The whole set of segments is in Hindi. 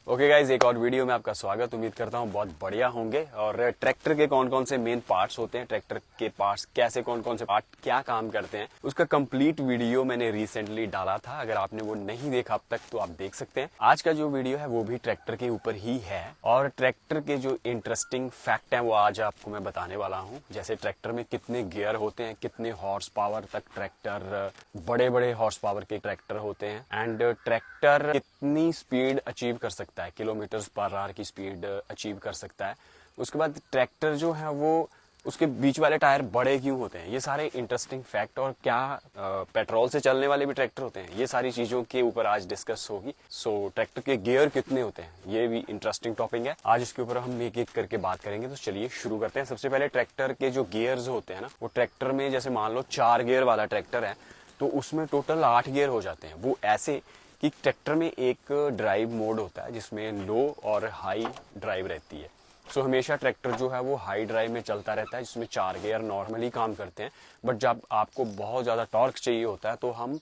ओके गाइज, एक और वीडियो में आपका स्वागत। उम्मीद करता हूँ बहुत बढ़िया होंगे। और ट्रैक्टर के कौन कौन से मेन पार्ट्स होते हैं, ट्रैक्टर के पार्ट्स कैसे, कौन कौन से पार्ट क्या काम करते हैं, उसका कंप्लीट वीडियो मैंने रिसेंटली डाला था। अगर आपने वो नहीं देखा अब तक तो आप देख सकते हैं। आज का जो वीडियो है वो भी ट्रैक्टर के ऊपर ही है और ट्रैक्टर के जो इंटरेस्टिंग फैक्ट है वो आज आपको मैं बताने वाला हूँ। जैसे ट्रैक्टर में कितने गियर होते हैं, कितने हॉर्स पावर तक ट्रैक्टर, बड़े बड़े हॉर्स पावर के ट्रैक्टर होते हैं, एंड ट्रैक्टर कितनी स्पीड अचीव कर सकता है, किलोमीटर्स पर आवर की स्पीड अचीव कर सकता है। उसके बाद ट्रैक्टर जो है वो उसके बीच वाले टायर बड़े क्यों होते हैं, ये सारे इंटरेस्टिंग फैक्ट, और क्या पेट्रोल से चलने वाले भी ट्रैक्टर होते हैं, ये सारी चीजों के ऊपर आज डिस्कस होगी। सो ट्रैक्टर के गियर कितने होते हैं, ये भी इंटरेस्टिंग टॉपिक है। आज इसके ऊपर हम एक एक करके बात करेंगे। तो चलिए शुरू करते हैं। सबसे पहले ट्रैक्टर के जो गियर्स होते हैं ना, वो ट्रैक्टर में जैसे मान लो 4 गियर वाला ट्रैक्टर है तो उसमें टोटल 8 गियर हो जाते हैं। वो ऐसे कि ट्रैक्टर में एक ड्राइव मोड होता है जिसमें लो और हाई ड्राइव रहती है। सो हमेशा ट्रैक्टर जो है वो हाई ड्राइव में चलता रहता है, जिसमें 4 गियर नॉर्मली काम करते हैं। बट जब आपको बहुत ज़्यादा टॉर्क चाहिए होता है तो हम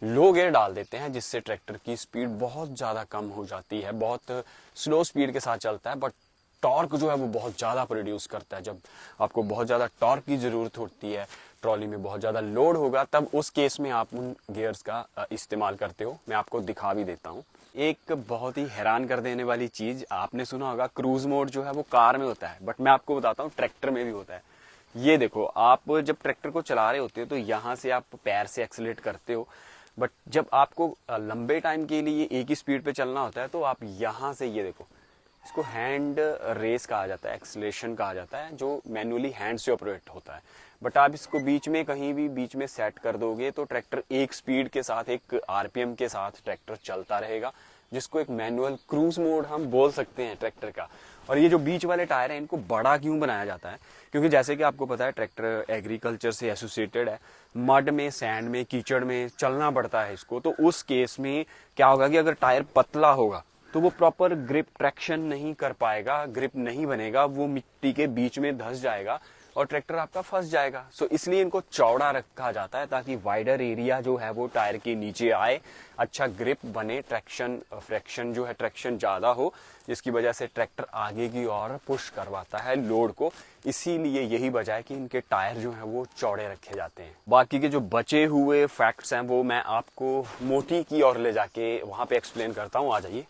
लो गियर डाल देते हैं, जिससे ट्रैक्टर की स्पीड बहुत ज़्यादा कम हो जाती है। बहुत स्लो स्पीड के साथ चलता है बट टॉर्क जो है वो बहुत ज़्यादा प्रोड्यूस करता है। जब आपको बहुत ज़्यादा टॉर्क की ज़रूरत होती है, ट्रॉली में बहुत ज़्यादा लोड होगा, तब उस केस में आप उन गियर्स का इस्तेमाल करते हो। मैं आपको दिखा भी देता हूँ। एक बहुत ही हैरान कर देने वाली चीज़, आपने सुना होगा क्रूज मोड जो है वो कार में होता है, बट मैं आपको बताता हूँ ट्रैक्टर में भी होता है। ये देखो, आप जब ट्रैक्टर को चला रहे होते हो तो यहाँ से आप पैर से एक्सीलरेट करते हो, बट जब आपको लंबे टाइम के लिए एक ही स्पीड पे चलना होता है तो आप यहाँ से, ये देखो, इसको हैंड रेस कहा जाता है, एक्सीलरेशन कहा जाता है, जो मैनुअली हैंड से ऑपरेट होता है। बट आप इसको बीच में कहीं भी बीच में सेट कर दोगे तो ट्रैक्टर एक स्पीड के साथ, एक आरपीएम के साथ ट्रैक्टर चलता रहेगा, जिसको एक मैनुअल क्रूज मोड हम बोल सकते हैं ट्रैक्टर का। और ये जो बीच वाले टायर हैं इनको बड़ा क्यों बनाया जाता है, क्योंकि जैसे कि आपको पता है ट्रैक्टर एग्रीकल्चर से एसोसिएटेड है। मड में, सैंड में, कीचड़ में चलना पड़ता है इसको। तो उस केस में क्या होगा कि अगर टायर पतला होगा तो वो प्रॉपर ग्रिप ट्रैक्शन नहीं कर पाएगा, ग्रिप नहीं बनेगा, वो मिट्टी के बीच में धंस जाएगा और ट्रैक्टर आपका फंस जाएगा। सो इसलिए इनको चौड़ा रखा जाता है ताकि वाइडर एरिया जो है वो टायर के नीचे आए, अच्छा ग्रिप बने, ट्रैक्शन फ्रैक्शन जो है ट्रैक्शन ज्यादा हो, जिसकी वजह से ट्रैक्टर आगे की ओर पुश करवाता है लोड को। इसीलिए यही वजह है कि इनके टायर जो है वो चौड़े रखे जाते हैं। बाकी के जो बचे हुए फैक्ट्स हैं वो मैं आपको मोटी की ओर ले जाके वहां पे एक्सप्लेन करता हूँ। आ जाइए।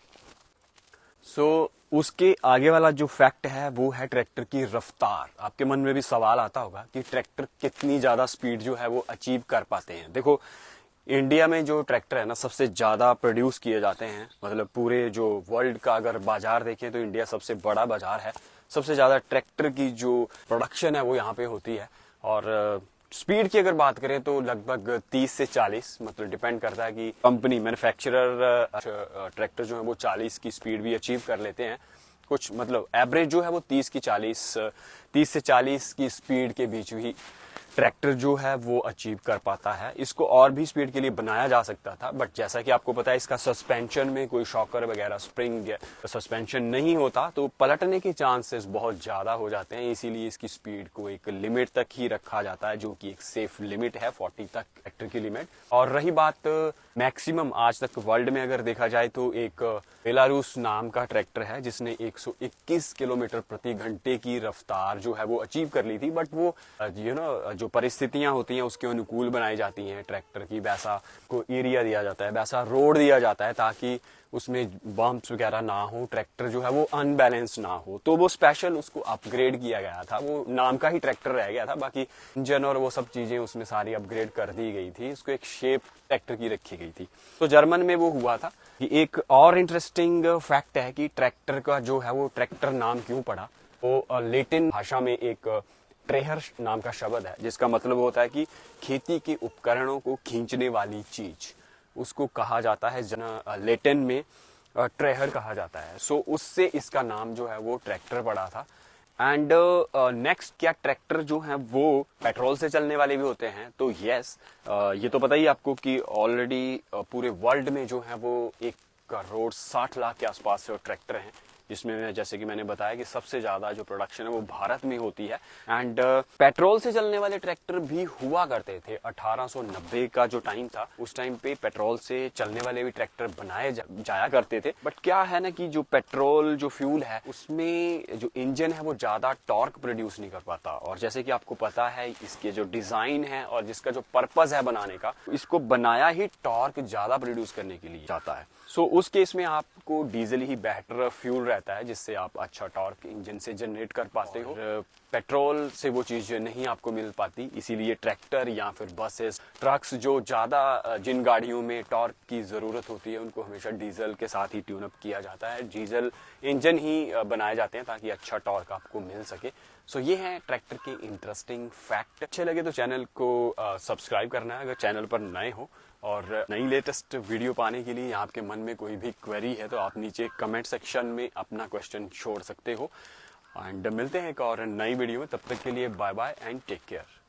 उसके आगे वाला जो फैक्ट है वो है ट्रैक्टर की रफ्तार। आपके मन में भी सवाल आता होगा कि ट्रैक्टर कितनी ज्यादा स्पीड जो है वो अचीव कर पाते हैं। देखो, इंडिया में जो ट्रैक्टर है ना सबसे ज्यादा प्रोड्यूस किए जाते हैं, मतलब पूरे जो वर्ल्ड का अगर बाजार देखें तो इंडिया सबसे बड़ा बाजार है। सबसे ज्यादा ट्रैक्टर की जो प्रोडक्शन है वो यहाँ पे होती है। और स्पीड की अगर बात करें तो लगभग 30 से 40, मतलब डिपेंड करता है कि कंपनी मैन्युफैक्चरर, ट्रैक्टर जो है वो 40 की स्पीड भी अचीव कर लेते हैं। कुछ मतलब एवरेज जो है वो 30 से 40 की स्पीड के बीच ही ट्रैक्टर जो है वो अचीव कर पाता है। इसको और भी स्पीड के लिए बनाया जा सकता था, बट जैसा कि आपको पता है इसका सस्पेंशन में कोई शॉकर वगैरह, स्प्रिंग सस्पेंशन नहीं होता, तो पलटने के चांसेस बहुत ज्यादा हो जाते हैं। इसीलिए इसकी स्पीड को एक लिमिट तक ही रखा जाता है, जो कि एक सेफ लिमिट है, 40 तक ट्रैक्टर की लिमिट। और रही बात मैक्सिमम, आज तक वर्ल्ड में अगर देखा जाए तो एक बेलारूस नाम का ट्रैक्टर है जिसने 121 किलोमीटर प्रति घंटे की रफ्तार जो है वो अचीव कर ली थी। बट वो जो परिस्थितियां होती हैं उसके अनुकूल बनाई जाती हैं ट्रैक्टर की। वैसा को एरिया दिया जाता है, वैसा रोड दिया जाता है ताकि उसमें बम्प्स वगैरह ना हो, ट्रैक्टर जो है वो अनबैलेंस ना हो। तो वो स्पेशल उसको अपग्रेड किया गया था। वो नाम का ही ट्रैक्टर रह गया था, बाकी इंजन और वो सब चीजें उसमें सारी अपग्रेड कर दी गई थी। उसको एक शेप ट्रैक्टर की रखी गई थी। तो जर्मन में वो हुआ था। एक और इंटरेस्टिंग फैक्ट है कि ट्रैक्टर का जो है वो ट्रैक्टर नाम क्यों पड़ा। वो लेटिन भाषा में एक ट्रेहर नाम का शब्द है, जिसका मतलब होता है कि खेती के उपकरणों को खींचने वाली चीज, उसको कहा जाता है लेटिन में ट्रेहर कहा जाता है। सो उससे इसका नाम जो है वो ट्रैक्टर पड़ा था। एंड नेक्स्ट, क्या ट्रैक्टर जो है वो पेट्रोल से चलने वाले भी होते हैं? तो यस, ये तो पता ही आपको कि ऑलरेडी पूरे वर्ल्ड में जो है वो 1 करोड़ 60 लाख के आसपास ट्रैक्टर हैं जिसमें जैसे कि मैंने बताया कि सबसे ज्यादा जो प्रोडक्शन है वो भारत में होती है। एंड पेट्रोल से चलने वाले ट्रैक्टर भी हुआ करते थे। 1890 का जो टाइम था, उस टाइम पे पेट्रोल से चलने वाले भी ट्रैक्टर बनाए जाया करते थे। बट क्या है ना कि जो पेट्रोल जो फ्यूल है उसमें जो इंजन है वो ज्यादा टॉर्क प्रोड्यूस नहीं कर पाता, और जैसे कि आपको पता है इसके जो डिजाइन है और जिसका जो पर्पस है बनाने का, इसको बनाया ही टॉर्क ज्यादा प्रोड्यूस करने के लिए जाता है। सो उस केस में आपको डीजल ही बेहतर फ्यूल रहता है, जिससे आप अच्छा टॉर्क इंजन से जनरेट कर पाते हो। पेट्रोल से वो चीज नहीं आपको मिल पाती, इसीलिए ट्रैक्टर या फिर बसेस, ट्रक्स जो ज्यादा जिन गाड़ियों में टॉर्क की जरूरत होती है उनको हमेशा डीजल के साथ ही ट्यून अप किया जाता है। डीजल इंजन ही बनाए जाते हैं ताकि अच्छा टॉर्क आपको मिल सके। सो ये है ट्रैक्टर के इंटरेस्टिंग फैक्ट। अच्छे लगे तो चैनल को सब्सक्राइब करना है अगर चैनल पर नए हो, और नई लेटेस्ट वीडियो पाने के लिए आपके मन में कोई भी क्वेरी है तो आप नीचे कमेंट सेक्शन में अपना क्वेश्चन छोड़ सकते हो। एंड मिलते हैं एक और नई वीडियो में, तब तक के लिए bye bye and take care.